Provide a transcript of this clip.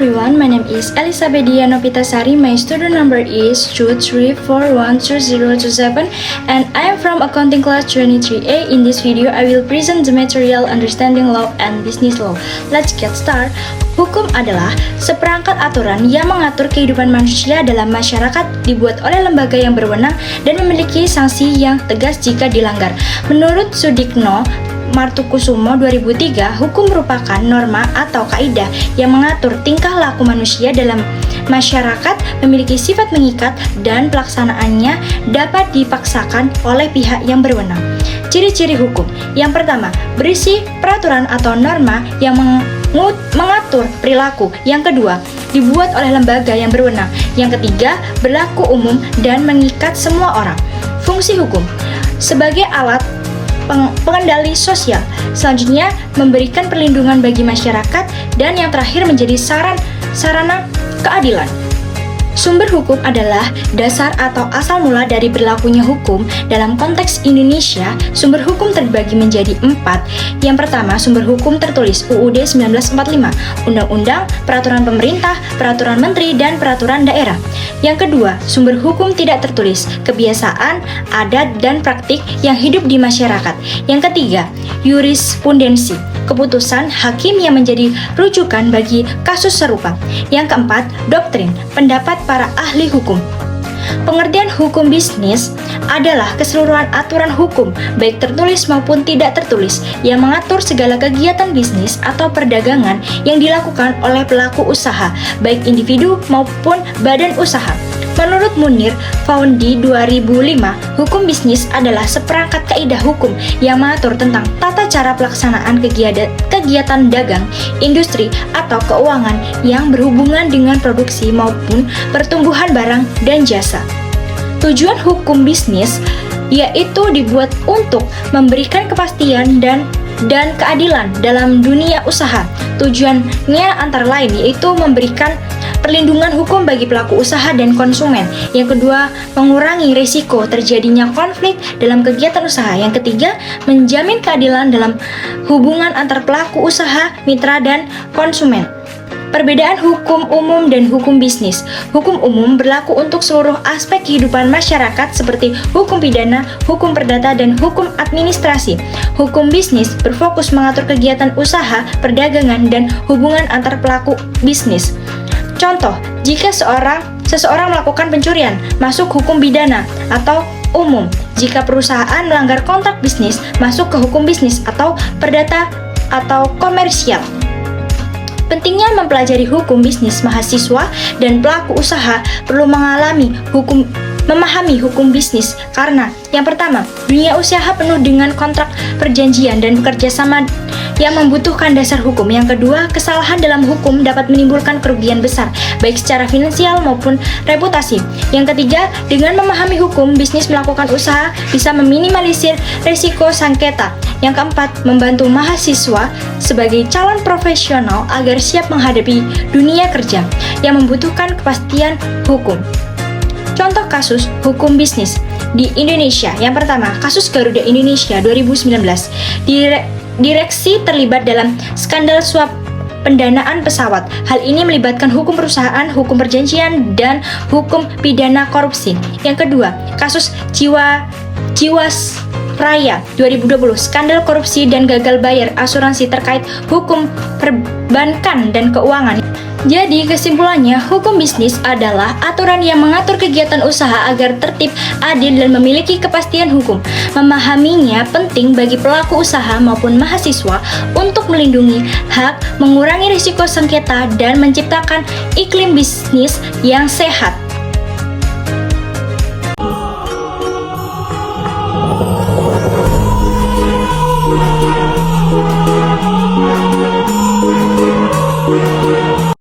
everyone, my name is Elizabeth Diana Pitasari. My student number is 234120027 and I am from accounting class 23A. In this video, I will present the material understanding law and business law. Let's get started. Hukum adalah seperangkat aturan yang mengatur kehidupan manusia dalam masyarakat, dibuat oleh lembaga yang berwenang dan memiliki sanksi yang tegas jika dilanggar. Menurut Sudikno Martukusumo 2003, hukum merupakan norma atau kaidah yang mengatur tingkah laku manusia dalam masyarakat, memiliki sifat mengikat dan pelaksanaannya dapat dipaksakan oleh pihak yang berwenang. Ciri-ciri hukum. Yang pertama, berisi peraturan atau norma yang mengatur perilaku. Yang kedua, dibuat oleh lembaga yang berwenang. Yang ketiga, berlaku umum dan mengikat semua orang. Fungsi hukum sebagai alat pengendali sosial, selanjutnya memberikan perlindungan bagi masyarakat, dan yang terakhir menjadi sarana keadilan. Sumber hukum adalah dasar atau asal mula dari berlakunya hukum. Dalam konteks Indonesia, sumber hukum terbagi menjadi 4. Yang pertama, sumber hukum tertulis UUD 1945, Undang-Undang, Peraturan Pemerintah, Peraturan Menteri, dan Peraturan Daerah. Yang kedua, sumber hukum tidak tertulis, kebiasaan, adat, dan praktik yang hidup di masyarakat. Yang ketiga, jurisprudensi, keputusan hakim yang menjadi rujukan bagi kasus serupa. Yang keempat, doktrin, pendapat para ahli hukum. Pengertian hukum bisnis adalah keseluruhan aturan hukum, baik tertulis maupun tidak tertulis, yang mengatur segala kegiatan bisnis atau perdagangan yang dilakukan oleh pelaku usaha, baik individu maupun badan usaha. Menurut Munir Faundi 2005, hukum bisnis adalah seperangkat kaidah hukum yang mengatur tentang tata cara pelaksanaan kegiatan dagang, industri, atau keuangan yang berhubungan dengan produksi maupun pertumbuhan barang dan jasa. Tujuan hukum bisnis yaitu dibuat untuk memberikan kepastian dan keadilan dalam dunia usaha. Tujuannya antara lain yaitu memberikan perlindungan hukum bagi pelaku usaha dan konsumen. Yang kedua, mengurangi risiko terjadinya konflik dalam kegiatan usaha. Yang ketiga, menjamin keadilan dalam hubungan antar pelaku usaha, mitra, dan konsumen. Perbedaan hukum umum dan hukum bisnis. Hukum umum berlaku untuk seluruh aspek kehidupan masyarakat seperti hukum pidana, hukum perdata, dan hukum administrasi. Hukum bisnis berfokus mengatur kegiatan usaha, perdagangan, dan hubungan antar pelaku bisnis. Contoh, jika seseorang melakukan pencurian, masuk hukum pidana atau umum. Jika perusahaan melanggar kontrak bisnis, masuk ke hukum bisnis atau perdata atau komersial. Pentingnya mempelajari hukum bisnis. Mahasiswa dan pelaku usaha perlu memahami hukum bisnis karena yang pertama, dunia usaha penuh dengan kontrak perjanjian dan bekerja sama yang membutuhkan dasar hukum. Yang kedua, kesalahan dalam hukum dapat menimbulkan kerugian besar, baik secara finansial maupun reputasi. Yang ketiga, dengan memahami hukum, bisnis melakukan usaha bisa meminimalisir risiko sengketa. Yang keempat, membantu mahasiswa sebagai calon profesional agar siap menghadapi dunia kerja yang membutuhkan kepastian hukum. Contoh kasus hukum bisnis di Indonesia. Yang pertama, kasus Garuda Indonesia 2019. Direksi terlibat dalam skandal suap pendanaan pesawat. Hal ini melibatkan hukum perusahaan, hukum perjanjian, dan hukum pidana korupsi. Yang kedua, kasus Jiwasraya 2020, skandal korupsi dan gagal bayar asuransi terkait hukum perbankan dan keuangan. Jadi kesimpulannya, hukum bisnis adalah aturan yang mengatur kegiatan usaha agar tertib, adil, dan memiliki kepastian hukum. Memahaminya penting bagi pelaku usaha maupun mahasiswa untuk melindungi hak, mengurangi risiko sengketa, dan menciptakan iklim bisnis yang sehat.